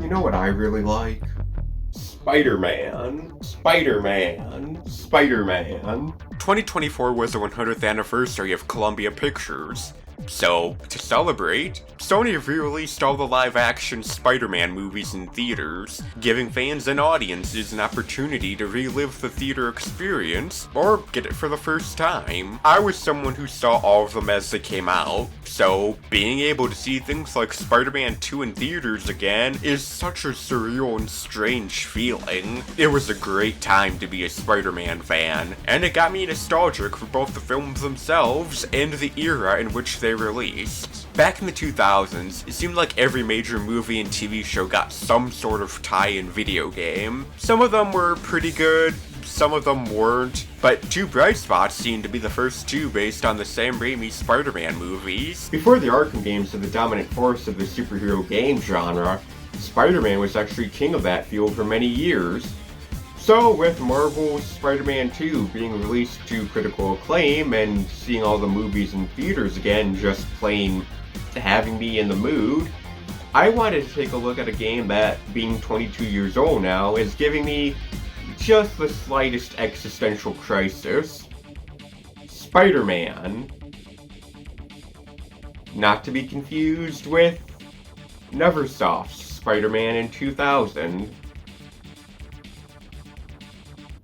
You know what I really like? Spider-Man. Spider-Man. Spider-Man. 2024 was the 100th anniversary of Columbia Pictures. So, to celebrate, Sony re-released all the live-action Spider-Man movies in theaters, giving fans and audiences an opportunity to relive the theater experience, or get it for the first time. I was someone who saw all of them as they came out, so being able to see things like Spider-Man 2 in theaters again is such a surreal and strange feeling. It was a great time to be a Spider-Man fan, and it got me nostalgic for both the films themselves and the era in which they released. Back in the 2000s, it seemed like every major movie and TV show got some sort of tie-in video game. Some of them were pretty good, some of them weren't, but two bright spots seemed to be the first two based on the Sam Raimi Spider-Man movies. Before the Arkham games were the dominant force of the superhero game genre, Spider-Man was actually king of that field for many years. So, with Marvel's Spider-Man 2 being released to critical acclaim and seeing all the movies in theaters again just plain having me in the mood, I wanted to take a look at a game that, being 22 years old now, is giving me just the slightest existential crisis. Spider-Man. Not to be confused with Neversoft's Spider-Man in 2000.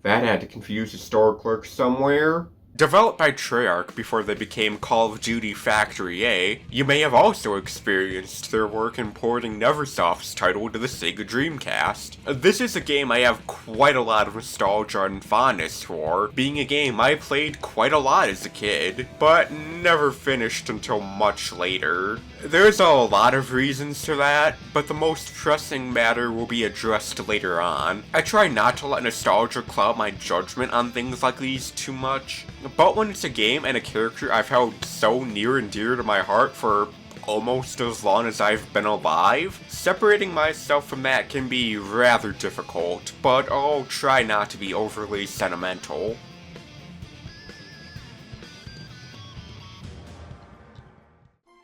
That had to confuse the store clerk somewhere. Developed by Treyarch before they became Call of Duty Factory A, you may have also experienced their work in porting Neversoft's title to the Sega Dreamcast. This is a game I have quite a lot of nostalgia and fondness for, being a game I played quite a lot as a kid, but never finished until much later. There's a lot of reasons for that, but the most pressing matter will be addressed later on. I try not to let nostalgia cloud my judgment on things like these too much, but when it's a game and a character I've held so near and dear to my heart for almost as long as I've been alive, separating myself from that can be rather difficult, but I'll try not to be overly sentimental.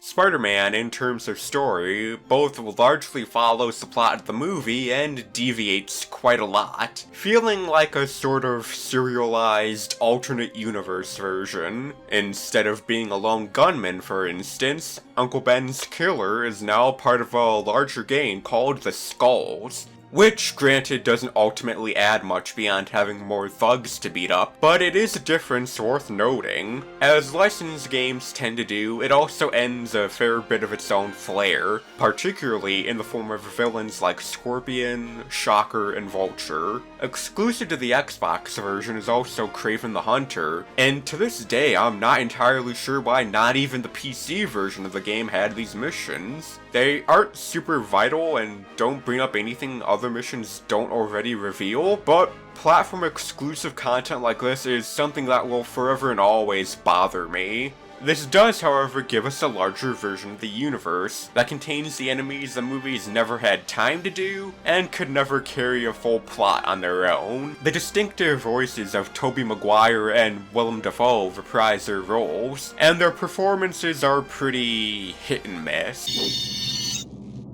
Spider-Man, in terms of story, both largely follows the plot of the movie and deviates quite a lot, feeling like a sort of serialized alternate universe version. Instead of being a lone gunman, for instance, Uncle Ben's killer is now part of a larger gang called the Skulls. Which, granted, doesn't ultimately add much beyond having more thugs to beat up, but it is a difference worth noting. As licensed games tend to do, it also ends a fair bit of its own flair, particularly in the form of villains like Scorpion, Shocker, and Vulture. Exclusive to the Xbox version is also Kraven the Hunter, and to this day I'm not entirely sure why not even the PC version of the game had these missions. They aren't super vital and don't bring up anything other missions don't already reveal, but platform exclusive content like this is something that will forever and always bother me. This does, however, give us a larger version of the universe that contains the enemies the movies never had time to do, and could never carry a full plot on their own. The distinctive voices of Tobey Maguire and Willem Dafoe reprise their roles, and their performances are pretty hit and miss.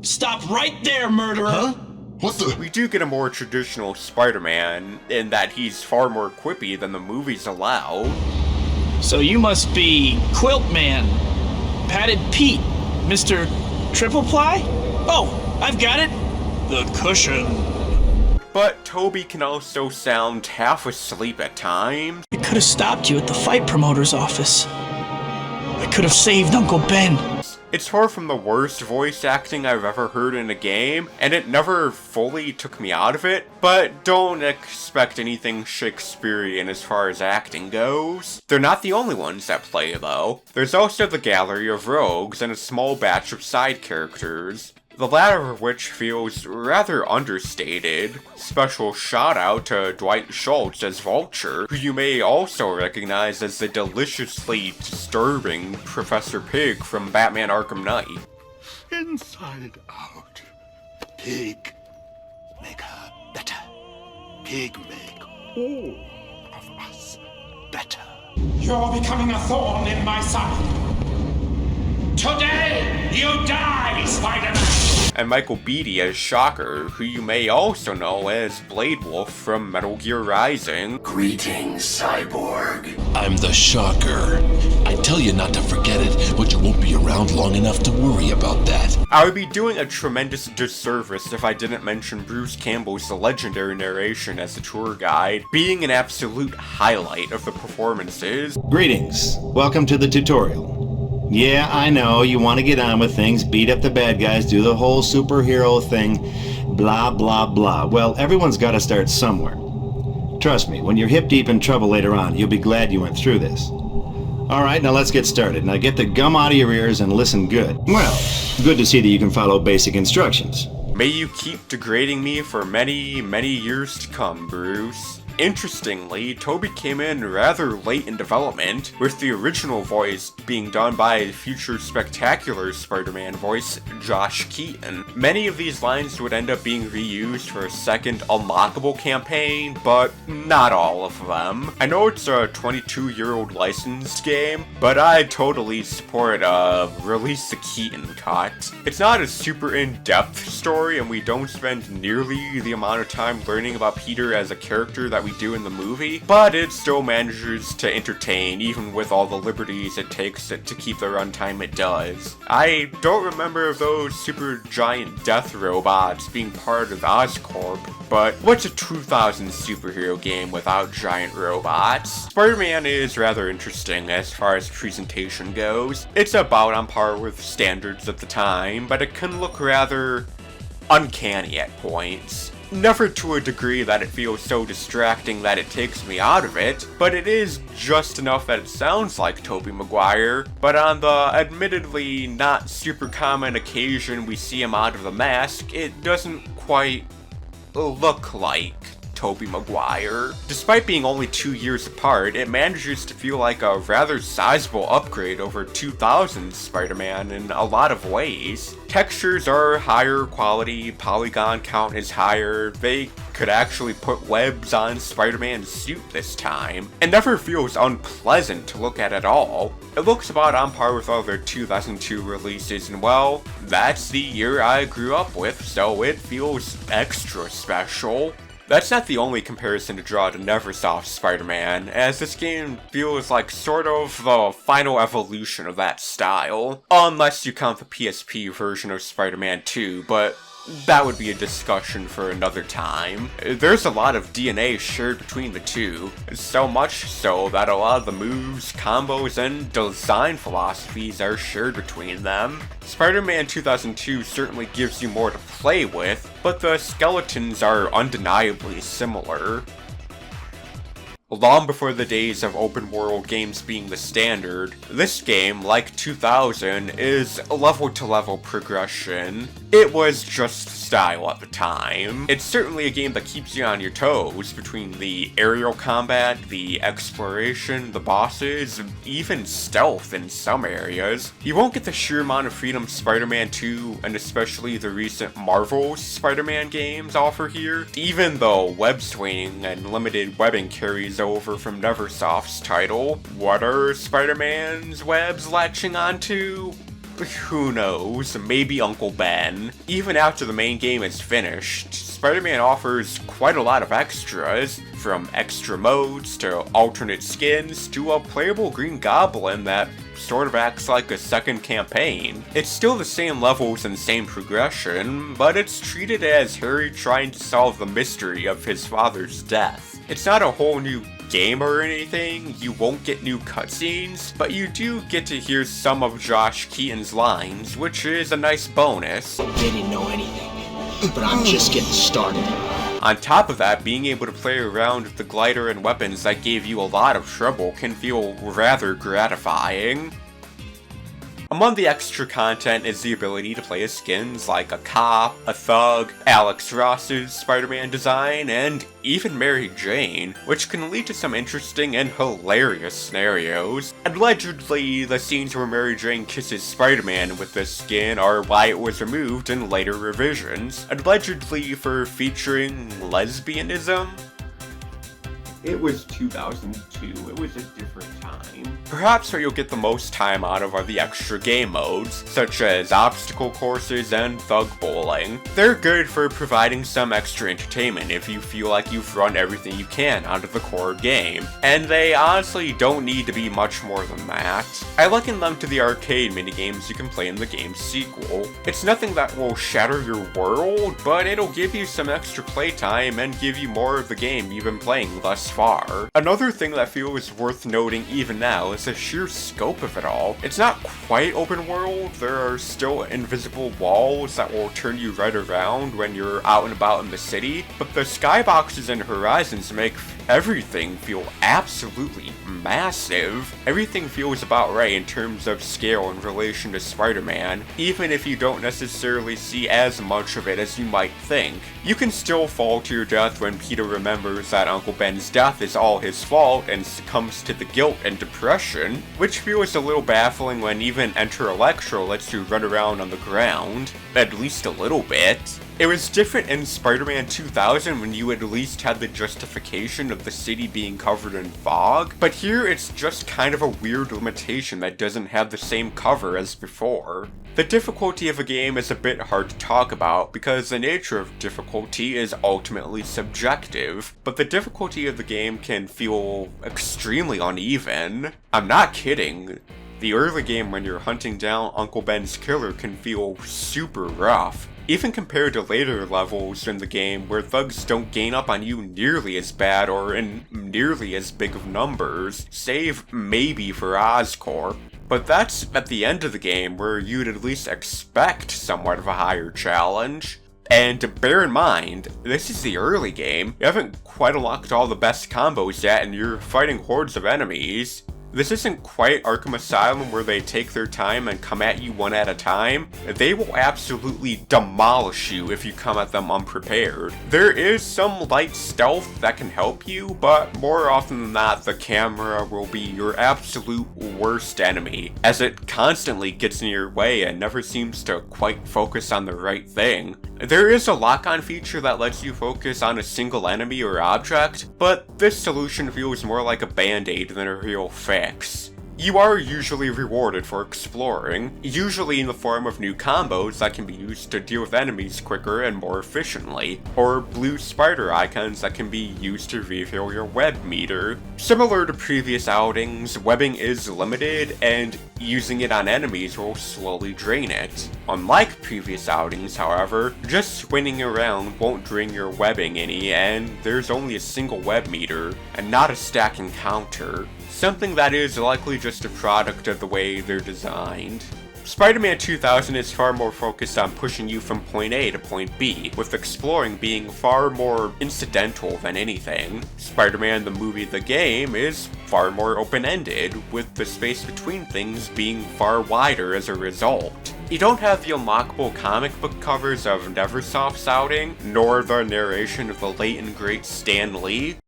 Stop right there, murderer! Huh? What the? We do get a more traditional Spider-Man, in that he's far more quippy than the movies allow. So you must be Quilt Man, Padded Pete, Mr. Triple Ply? Oh, I've got it! The cushion. But Toby can also sound half asleep at times. I could have stopped you at the fight promoter's office. I could have saved Uncle Ben. It's far from the worst voice acting I've ever heard in a game, and it never fully took me out of it, but don't expect anything Shakespearean as far as acting goes. They're not the only ones that play, though. There's also the gallery of rogues and a small batch of side characters, the latter of which feels rather understated. Special shout out to Dwight Schultz as Vulture, who you may also recognize as the deliciously disturbing Professor Pig from Batman Arkham Knight. Inside out. Pig. Make her better. Pig make all of us better. You're becoming a thorn in my side. Today, you die, Spider-Man! and Michael Beatty as Shocker, who you may also know as Blade Wolf from Metal Gear Rising. Greetings, Cyborg. I'm the Shocker. I tell you not to forget it, but you won't be around long enough to worry about that. I would be doing a tremendous disservice if I didn't mention Bruce Campbell's legendary narration as the tour guide, being an absolute highlight of the performances. Greetings. Welcome to the tutorial. Yeah, I know, you want to get on with things, beat up the bad guys, do the whole superhero thing, blah blah blah. Well, everyone's got to start somewhere. Trust me, when you're hip deep in trouble later on, you'll be glad you went through this. Alright, now let's get started. Now get the gum out of your ears and listen good. Well, good to see that you can follow basic instructions. May you keep degrading me for many, many years to come, Bruce. Interestingly, Toby came in rather late in development, with the original voice being done by future spectacular Spider-Man voice, Josh Keaton. Many of these lines would end up being reused for a second unlockable campaign, but not all of them. I know it's a 22-year-old licensed game, but I totally support release the Keaton cut. It's not a super in-depth story, and we don't spend nearly the amount of time learning about Peter as a character that we do in the movie, but it still manages to entertain even with all the liberties it takes to keep the runtime it does. I don't remember those super giant death robots being part of Oscorp, but what's a 2000 superhero game without giant robots? Spider-Man is rather interesting as far as presentation goes. It's about on par with standards of the time, but it can look rather uncanny at points. Never to a degree that it feels so distracting that it takes me out of it, but it is just enough that it sounds like Tobey Maguire, but on the admittedly not super common occasion we see him out of the mask, it doesn't quite look like Tobey Maguire. Despite being only 2 years apart, it manages to feel like a rather sizable upgrade over 2000's Spider-Man in a lot of ways. Textures are higher quality, polygon count is higher, they could actually put webs on Spider-Man's suit this time. It never feels unpleasant to look at all. It looks about on par with other 2002 releases, and well, that's the year I grew up with, so it feels extra special. That's not the only comparison to draw to Neversoft's Spider-Man, as this game feels like sort of the final evolution of that style. Unless you count the PSP version of Spider-Man 2, but that would be a discussion for another time. There's a lot of DNA shared between the two, so much so that a lot of the moves, combos, and design philosophies are shared between them. Spider-Man 2002 certainly gives you more to play with, but the skeletons are undeniably similar. Long before the days of open-world games being the standard, this game, like 2000, is level-to-level progression. It was just style at the time. It's certainly a game that keeps you on your toes between the aerial combat, the exploration, the bosses, even stealth in some areas. You won't get the sheer amount of freedom Spider-Man 2, and especially the recent Marvel Spider-Man games offer here, even though web swinging and limited webbing carries over from Neversoft's title. What are Spider-Man's webs latching onto? Who knows, maybe Uncle Ben. Even after the main game is finished, Spider-Man offers quite a lot of extras, from extra modes to alternate skins to a playable Green Goblin that sort of acts like a second campaign. It's still the same levels and same progression, but it's treated as Harry trying to solve the mystery of his father's death. It's not a whole new game or anything, you won't get new cutscenes, but you do get to hear some of Josh Keaton's lines, which is a nice bonus. They didn't know anything, but I'm just getting started. On top of that, being able to play around with the glider and weapons that gave you a lot of trouble can feel rather gratifying. Among the extra content is the ability to play as skins like a cop, a thug, Alex Ross's Spider-Man design, and even Mary Jane, which can lead to some interesting and hilarious scenarios. Allegedly, the scenes where Mary Jane kisses Spider-Man with this skin are why it was removed in later revisions, allegedly for featuring lesbianism. It was 2002. It was a different time. Perhaps what you'll get the most time out of are the extra game modes, such as obstacle courses and thug bowling. They're good for providing some extra entertainment if you feel like you've run everything you can out of the core game, and they honestly don't need to be much more than that. I liken them to the arcade minigames you can play in the game's sequel. It's nothing that will shatter your world, but it'll give you some extra playtime and give you more of the game you've been playing thus far. Another thing that feels worth noting even now is the sheer scope of it all. It's not quite open world, there are still invisible walls that will turn you right around when you're out and about in the city, but the skyboxes and horizons make everything feel absolutely massive. Everything feels about right in terms of scale in relation to Spider-Man, even if you don't necessarily see as much of it as you might think. You can still fall to your death when Peter remembers that Uncle Ben's death is all his fault and succumbs to the guilt and depression, which feels a little baffling when even Enter Electro lets you run around on the ground, at least a little bit. It was different in Spider-Man 2000 when you at least had the justification of the city being covered in fog, but here it's just kind of a weird limitation that doesn't have the same cover as before. The difficulty of a game is a bit hard to talk about because the nature of difficulty is ultimately subjective, but the difficulty of the game can feel extremely uneven. I'm not kidding. The early game when you're hunting down Uncle Ben's killer can feel super rough, even compared to later levels in the game where thugs don't gain up on you nearly as bad or in nearly as big of numbers, save maybe for Oscorp. But that's at the end of the game where you'd at least expect somewhat of a higher challenge. And bear in mind, this is the early game. You haven't quite unlocked all the best combos yet and you're fighting hordes of enemies. This isn't quite Arkham Asylum where they take their time and come at you one at a time. They will absolutely demolish you if you come at them unprepared. There is some light stealth that can help you, but more often than not, the camera will be your absolute worst enemy, as it constantly gets in your way and never seems to quite focus on the right thing. There is a lock-on feature that lets you focus on a single enemy or object, but this solution feels more like a band-aid than a real fix. You are usually rewarded for exploring, usually in the form of new combos that can be used to deal with enemies quicker and more efficiently, or blue spider icons that can be used to refill your web meter. Similar to previous outings, webbing is limited, and using it on enemies will slowly drain it. Unlike previous outings, however, just spinning around won't drain your webbing any, and there's only a single web meter, and not a stacking counter. Something that is likely just a product of the way they're designed. Spider-Man 2000 is far more focused on pushing you from point A to point B, with exploring being far more incidental than anything. Spider-Man the movie the game is far more open-ended, with the space between things being far wider as a result. You don't have the unlockable comic book covers of Neversoft's outing, nor the narration of the late and great Stan Lee.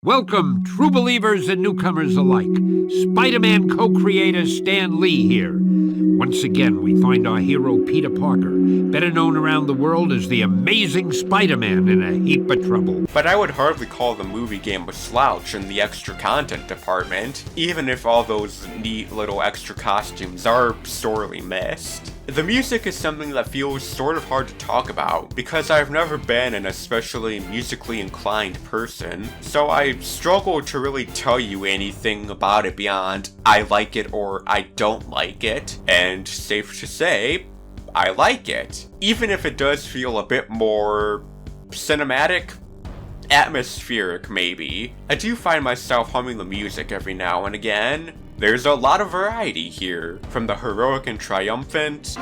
Welcome, true believers and newcomers alike. Spider-Man co-creator Stan Lee here. Once again, we find our hero Peter Parker, better known around the world as the Amazing Spider-Man, in a heap of trouble. But I would hardly call the movie game a slouch in the extra content department, even if all those neat little extra costumes are sorely missed. The music is something that feels sort of hard to talk about, because I've never been an especially musically inclined person, so I struggle to really tell you anything about it beyond I like it or I don't like it, and safe to say, I like it. Even if it does feel a bit more cinematic, atmospheric maybe. I do find myself humming the music every now and again. There's a lot of variety here, from the heroic and triumphant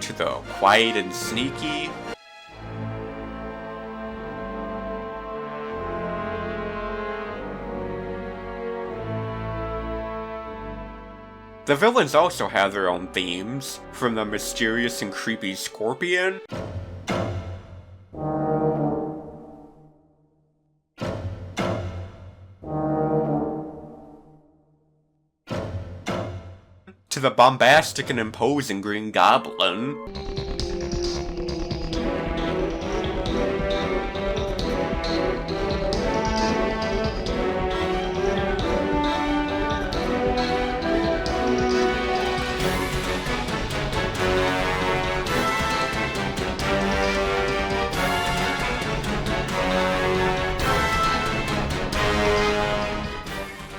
to the quiet and sneaky. The villains also have their own themes, from the mysterious and creepy Scorpion to the bombastic and imposing Green Goblin.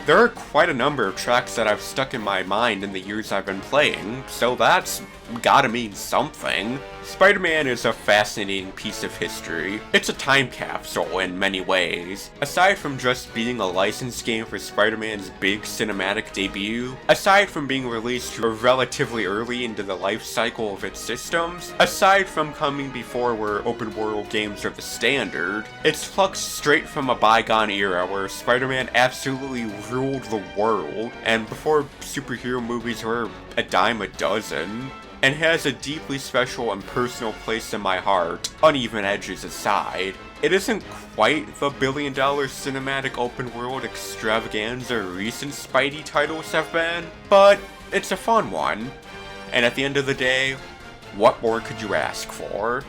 There are quite a number of tracks that I've stuck in my mind in the years I've been playing, so that's gotta mean something. Spider-Man is a fascinating piece of history. It's a time capsule in many ways. Aside from just being a licensed game for Spider-Man's big cinematic debut, aside from being released relatively early into the life cycle of its systems, aside from coming before where open world games are the standard, it's plucked straight from a bygone era where Spider-Man absolutely ruled the world, and before superhero movies were a dime a dozen, and has a deeply special and personal place in my heart, uneven edges aside. It isn't quite the billion-dollar cinematic open-world extravaganza recent Spidey titles have been, but it's a fun one. And at the end of the day, what more could you ask for?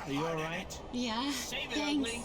Are you alright? Yeah, thanks.